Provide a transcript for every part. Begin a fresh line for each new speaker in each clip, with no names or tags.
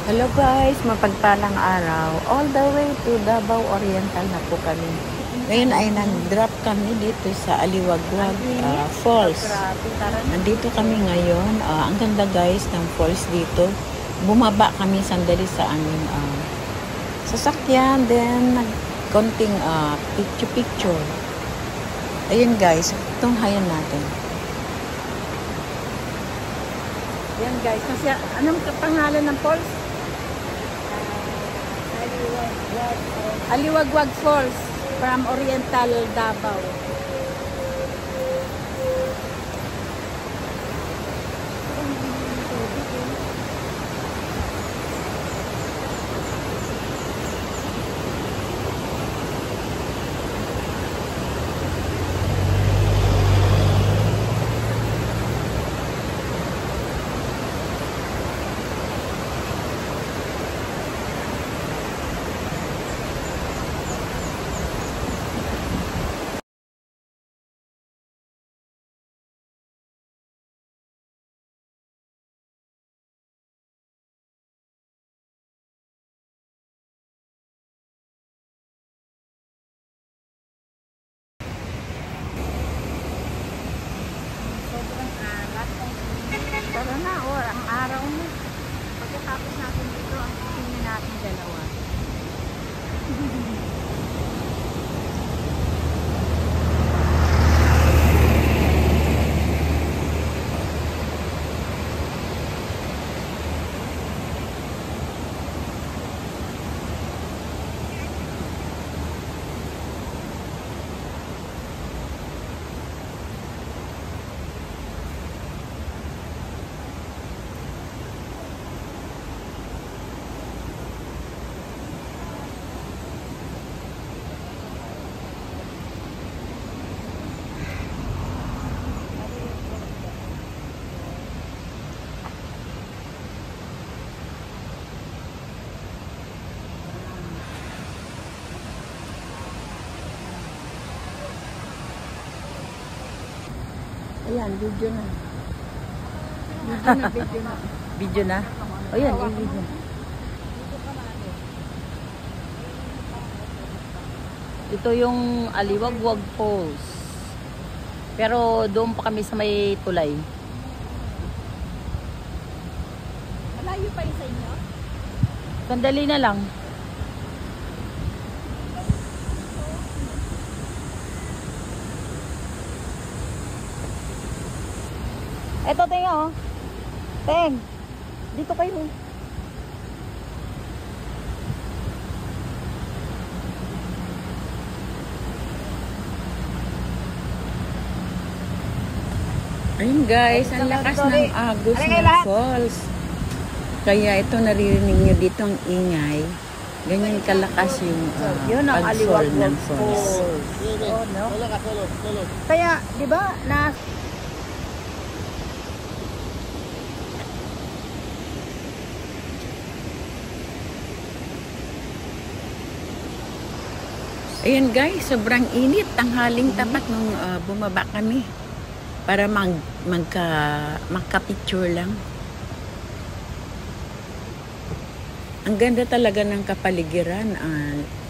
Hello guys, mapagpalang araw. All the way to Davao Oriental na po kami. Ngayon ay nag-drop kami dito sa Aliwagwag Falls. Nandito kami ngayon. Ang ganda guys ng falls dito. Bumaba kami sandali sa aming sasakyan. Then nag-konting picture-picture. Ayun guys, tunghayan natin. Yan guys, kasi anong pangalan ng falls? Aliwagwag Falls from Oriental Davao. Tara na, ang araw na. Pagkatapos natin dito, ang tingin natin dalawa. Ayan, video na. Video na. Video na? O yan, yung video.
Ito yung Aliwagwag Falls. Pero doon pa kami sa may tulay.
Malayo pa yun sa inyo?
Sandali na lang. Eto, Teng, oh. Teng, dito kayo.
Ayun guys, ang lakas ng agos ng falls. Kaya ito naririnig nyo dito ang ingay. Ganyan kalakas yung
Yun ang
pag-fall ng
Aliwagwag
falls.
Falls. Oh, no?
Kaya, di ba,
Ayan guys, sobrang init. Tanghaling tapat nung bumaba kami. Para magka-picture lang. Ang ganda talaga ng kapaligiran.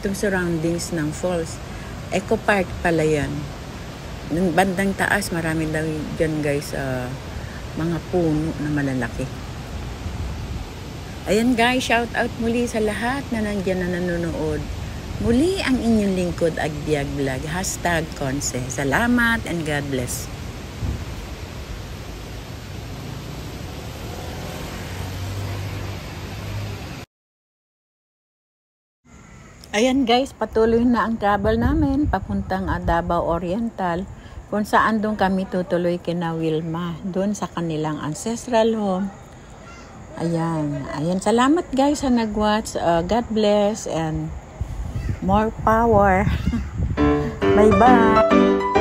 Itong surroundings ng falls. Eco Park pala yan. Ng bandang taas, marami daw dyan guys, mga puno na malalaki. Ayan guys, shout out muli sa lahat na nandyan na nanonood. Muli ang inyong lingkod, Agbiag Vlog. #Conce. Salamat and God bless. Ayan guys, patuloy na ang travel namin papuntang Davao Oriental, kung saan doon kami tutuloy kina Wilma, doon sa kanilang ancestral home. Ayan, salamat guys sa nag-watch. God bless and more power. Bye bye.